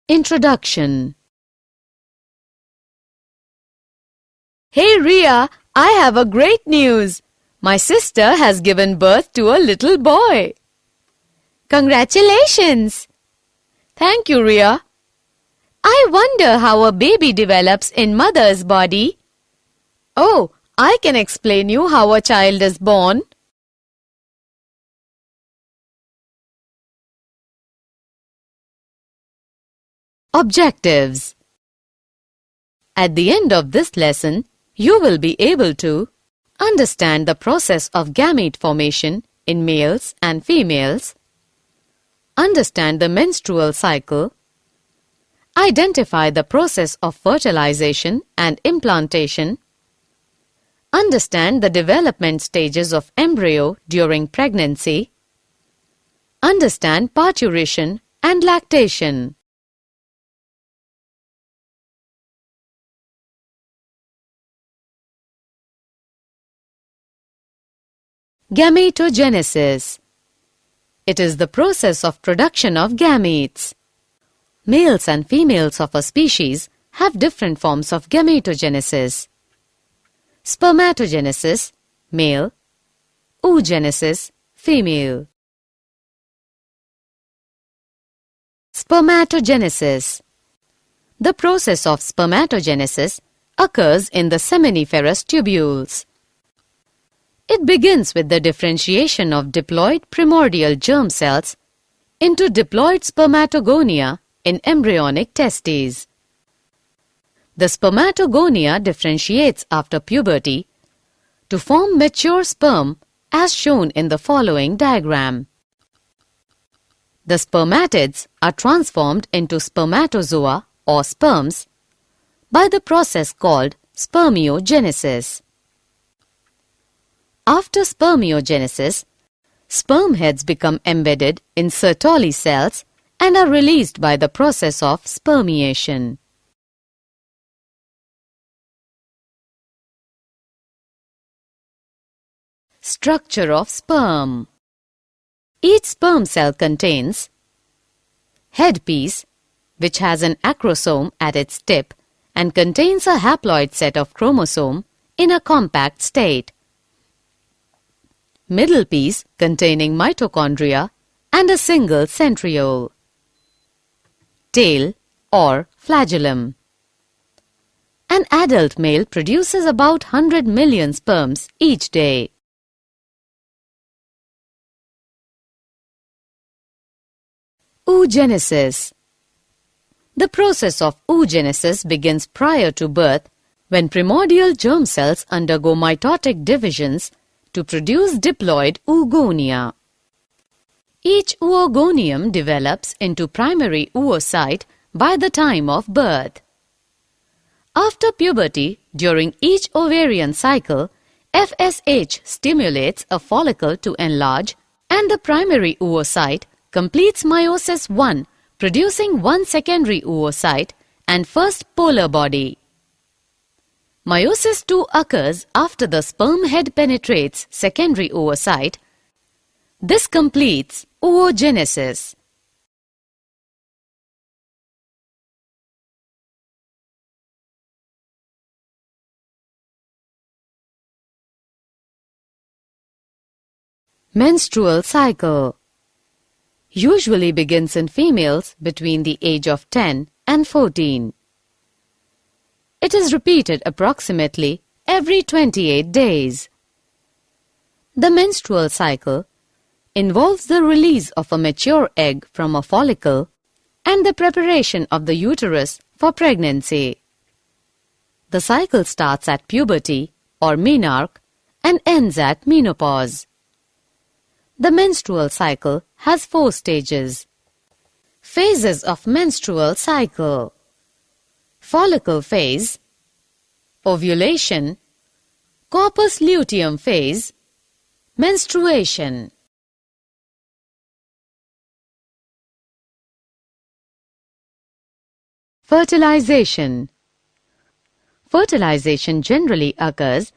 Introduction. Hey Ria, I have a great news. My sister has given birth to a little boy. Congratulations! Thank you, Ria. I wonder how a baby develops in mother's body. Oh, I can explain you how a child is born. Objectives. At the end of this lesson, you will be able to understand the process of gamete formation in males and females, understand the menstrual cycle, identify the process of fertilization and implantation, understand the development stages of embryo during pregnancy, understand parturition and lactation. Gametogenesis. It is the process of production of gametes. Males and females of a species have different forms of gametogenesis. Spermatogenesis, male. Oogenesis, female. Spermatogenesis. The process of spermatogenesis occurs in the seminiferous tubules. It begins with the differentiation of diploid primordial germ cells into diploid spermatogonia in embryonic testes. The spermatogonia differentiates after puberty to form mature sperm as shown in the following diagram. The spermatids are transformed into spermatozoa or sperms by the process called spermiogenesis. After spermiogenesis, sperm heads become embedded in Sertoli cells and are released by the process of spermiation. Structure of sperm. Each sperm cell contains headpiece, which has an acrosome at its tip and contains a haploid set of chromosome in a compact state. Middle piece containing mitochondria and a single centriole. Tail or flagellum. An adult male produces about 100 million sperms each day. Oogenesis. The process of oogenesis begins prior to birth when primordial germ cells undergo mitotic divisions to produce diploid oogonia. Each oogonium develops into primary oocyte by the time of birth. After puberty, during each ovarian cycle, FSH stimulates a follicle to enlarge and the primary oocyte completes meiosis I, producing one secondary oocyte and first polar body. Meiosis II occurs after the sperm head penetrates secondary oocyte. This completes oogenesis. Menstrual cycle usually begins in females between the age of 10 and 14. It is repeated approximately every 28 days. The menstrual cycle involves the release of a mature egg from a follicle and the preparation of the uterus for pregnancy. The cycle starts at puberty or menarche and ends at menopause. The menstrual cycle has 4 stages. Phases of menstrual cycle: follicle phase, ovulation, corpus luteum phase, menstruation. Fertilization. Fertilization generally occurs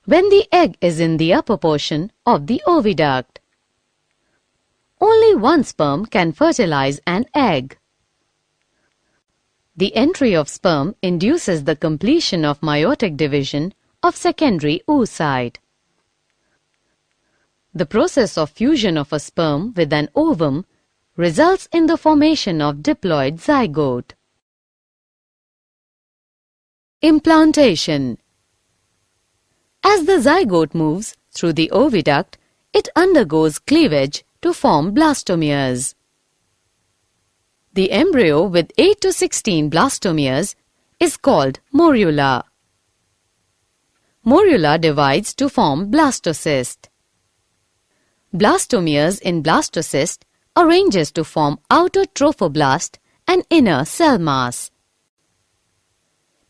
when the egg is in the upper portion of the oviduct. Only one sperm can fertilize an egg. The entry of sperm induces the completion of meiotic division of secondary oocyte. The process of fusion of a sperm with an ovum results in the formation of diploid zygote. Implantation. As the zygote moves through the oviduct, it undergoes cleavage to form blastomeres. The embryo with 8 to 16 blastomeres is called morula. Morula divides to form blastocyst. Blastomeres in blastocyst arranges to form outer trophoblast and inner cell mass.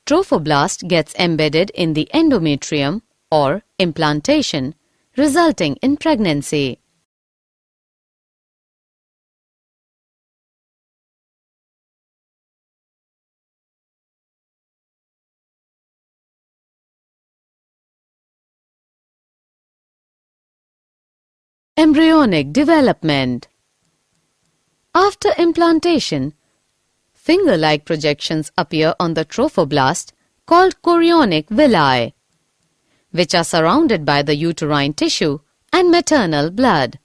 Trophoblast gets embedded in the endometrium or implantation, resulting in pregnancy. Embryonic development. After implantation, finger-like projections appear on the trophoblast called chorionic villi, which are surrounded by the uterine tissue and maternal blood.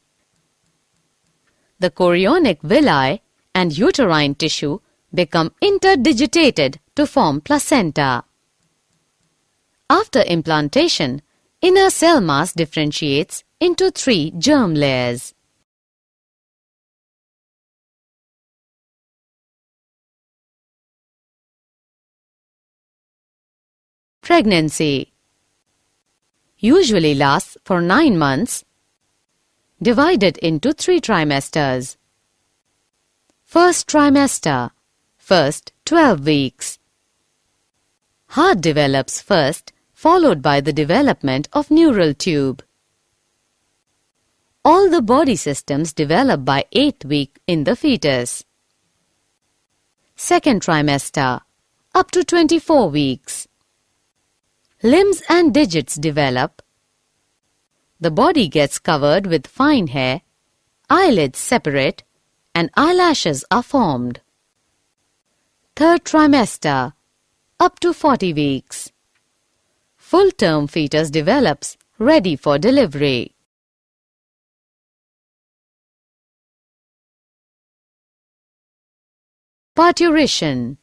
The chorionic villi and uterine tissue become interdigitated to form placenta. After implantation, inner cell mass differentiates into 3 germ layers. Pregnancy usually lasts for 9 months, divided into 3 trimesters. First trimester, first 12 weeks. Heart develops first, followed by the development of neural tube. All the body systems develop by 8th week in the fetus. Second trimester, up to 24 weeks. Limbs and digits develop. The body gets covered with fine hair, eyelids separate, and eyelashes are formed. Third trimester, up to 40 weeks. Full-term fetus develops, ready for delivery. Parturition.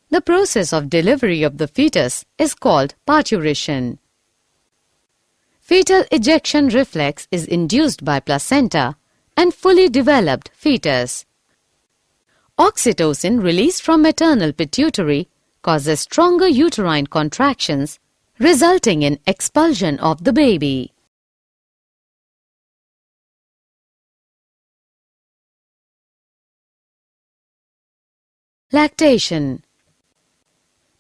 The process of delivery of the fetus is called parturition. Fetal ejection reflex is induced by placenta and fully developed fetus. Oxytocin released from maternal pituitary causes stronger uterine contractions, resulting in expulsion of the baby. Lactation.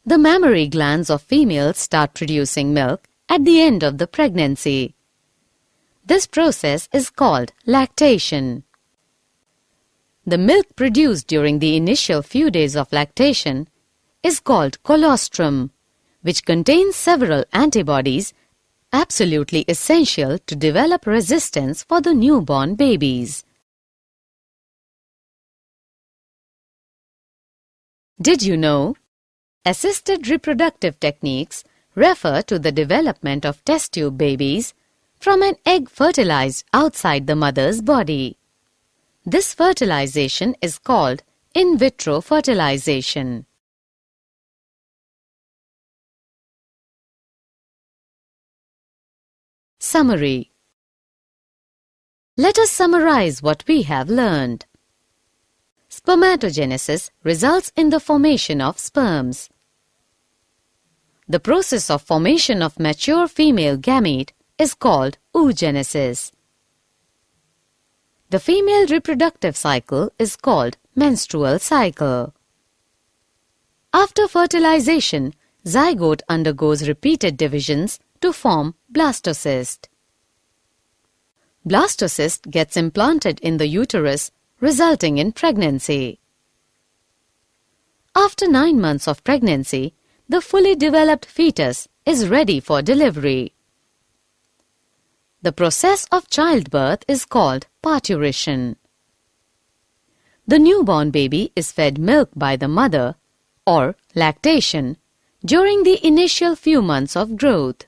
The mammary glands of females start producing milk at the end of the pregnancy. This process is called lactation. The milk produced during the initial few days of lactation is called colostrum, which contains several antibodies absolutely essential to develop resistance for the newborn babies. Did you know? Assisted reproductive techniques refer to the development of test tube babies from an egg fertilized outside the mother's body. This fertilization is called in vitro fertilization. Summary. Let us summarize what we have learned. Spermatogenesis results in the formation of sperms. The process of formation of mature female gamete is called oogenesis. The female reproductive cycle is called menstrual cycle. After fertilization, zygote undergoes repeated divisions to form blastocyst. Blastocyst gets implanted in the uterus, resulting in pregnancy. After 9 months of pregnancy, the fully developed fetus is ready for delivery. The process of childbirth is called parturition. The newborn baby is fed milk by the mother, or lactation, during the initial few months of growth.